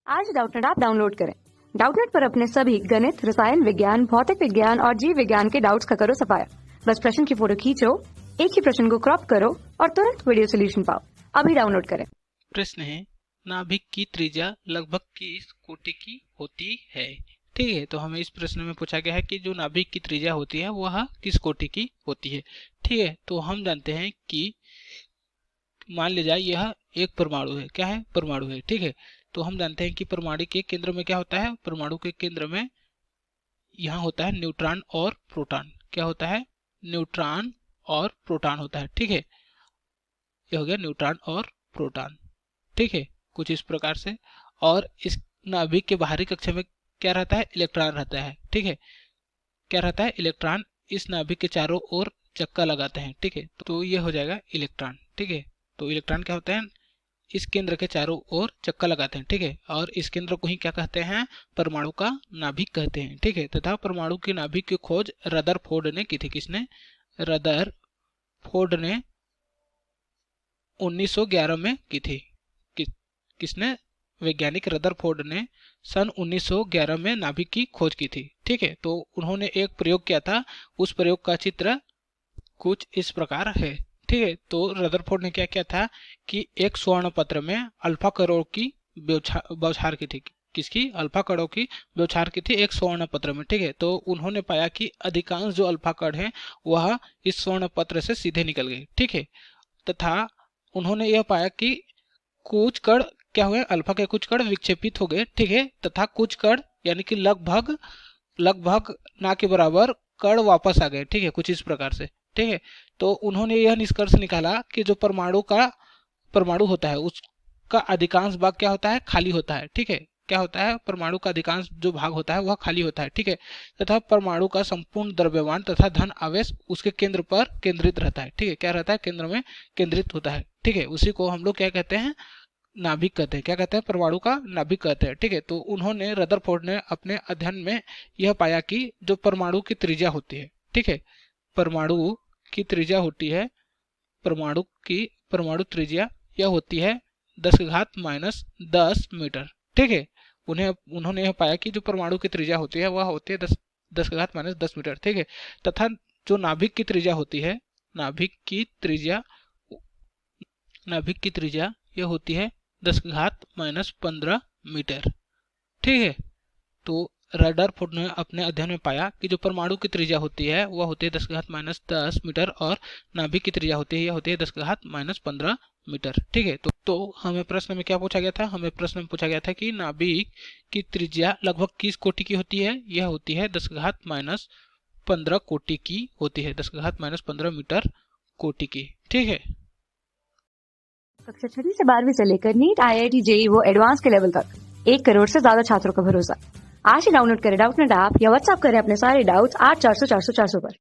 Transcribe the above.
आज Doubtnut app download करें। Doubtnut पर अपने सभी गणित, रसायन विज्ञान, भौतिक विज्ञान और जीव विज्ञान के डाउट्स का करो सफाया। बस प्रश्न की फोटो खींचो, एक ही प्रश्न को क्रॉप करो और तुरंत वीडियो सोल्यूशन पाओ। अभी डाउनलोड करें। प्रश्न है, नाभिक की त्रिज्या लगभग किस कोटि की होती है। ठीक है, तो हमें इस प्रश्न में पूछा गया है कि जो नाभिक की त्रिज्या होती है वह किस कोटि की होती है। ठीक है, तो हम जानते हैं कि मान लिया जाए यह एक परमाणु है। क्या है? परमाणु है। ठीक है, तो हम जानते हैं कि परमाणु के केंद्र में क्या होता है। परमाणु के केंद्र में यहाँ होता है न्यूट्रॉन और प्रोटॉन। क्या होता है? न्यूट्रॉन और प्रोटॉन होता है। ठीक है, यह हो गया न्यूट्रॉन और प्रोटॉन। ठीक है, कुछ इस प्रकार से। और इस नाभिक के बाहरी कक्षा में क्या रहता है? इलेक्ट्रॉन रहता है। ठीक है, क्या रहता है? इलेक्ट्रॉन इस नाभिक के चारों ओर चक्का लगाते हैं। ठीक है, तो ये हो जाएगा इलेक्ट्रॉन। ठीक है, तो इलेक्ट्रॉन क्या होते हैं? इस केंद्र के चारों ओर चक्का लगाते हैं। ठीक है, और इस केंद्र को ही क्या कहते हैं? परमाणु का नाभिक कहते हैं। ठीक है, तथा परमाणु के नाभिक की खोज रदरफोर्ड ने की थी। किसने? रदरफोर्ड ने 1911 में की थी। किसने? वैज्ञानिक रदरफोर्ड ने सन 1911 में नाभिक की खोज की थी। ठीक है, तो उन्होंने एक प्रयोग किया था। उस प्रयोग का चित्र कुछ इस प्रकार है। ठीक है, तो रदरफोर्ड ने क्या किया था कि एक स्वर्ण पत्र में अल्फा कणों की बौछार की थी। किसकी? अल्फा कणों की बौछार की थी एक स्वर्ण पत्र में। ठीक है, तो उन्होंने पाया कि अधिकांश जो अल्फा कण है वह इस स्वर्ण पत्र से सीधे निकल गए। ठीक है, तथा उन्होंने यह पाया कि कुछ कण क्या हुए? अल्फा के कुछ कण विक्षेपित हो गए। ठीक है, तथा कुछ कण यानी कि लगभग ना के बराबर कण वापस आ गए। ठीक है, कुछ इस प्रकार से। ठीक है, तो उन्होंने यह निष्कर्ष निकाला कि जो परमाणु होता है उसका अधिकांश भाग क्या होता है? खाली होता है। ठीक है, क्या होता है? परमाणु का अधिकांश जो भाग होता है वह खाली होता है। ठीक है, तथा परमाणु का संपूर्ण द्रव्यमान तथा धन आवेश उसके केंद्र पर केंद्रित रहता है। ठीक है, क्या रहता है? केंद्र में केंद्रित होता है। ठीक है, उसी को हम लोग क्या कहते हैं? नाभिक कहते हैं। क्या कहते हैं? परमाणु का नाभिक कहते हैं। ठीक है, तो उन्होंने रदरफोर्ड ने अपने अध्ययन में यह पाया कि जो परमाणु की त्रिज्या होती है। ठीक है, परमाणु की त्रिज्या होती है, परमाणु त्रिज्या यह होती है 10⁻⁻10 मीटर। ठीक है, उन्होंने यह पाया कि जो परमाणु की त्रिज्या होती है वह होती है 10⁻10 मीटर। ठीक है, तथा जो नाभिक की त्रिज्या होती है, नाभिक की त्रिज्या यह होती है 10⁻15 मीटर। ठीक है, तो रदरफोर्ड ने अपने अध्ययन में पाया कि जो परमाणु की त्रिज्या होती है वह होती है 10⁻10 मीटर और नाभिक की त्रिज्या होती है यह होती है 10⁻15 मीटर। ठीक है, तो हमें प्रश्न में क्या पूछा गया था? हमें प्रश्न में पूछा गया था कि नाभिक की त्रिज्या लगभग किस कोटि की होती है। यह होती है 10⁻15 कोटि की होती है, 10⁻15 मीटर कोटि की। ठीक है, कक्षा 6 से 12वीं से लेकर नीट, IIT, JEE वो एडवांस के लेवल तक 1 करोड़ से ज्यादा छात्रों का भरोसा। आज ही डाउनलोड करें डाउटनेट ऐप या व्हाट्सएप करें अपने सारे डाउट्स 8400 400 400 पर।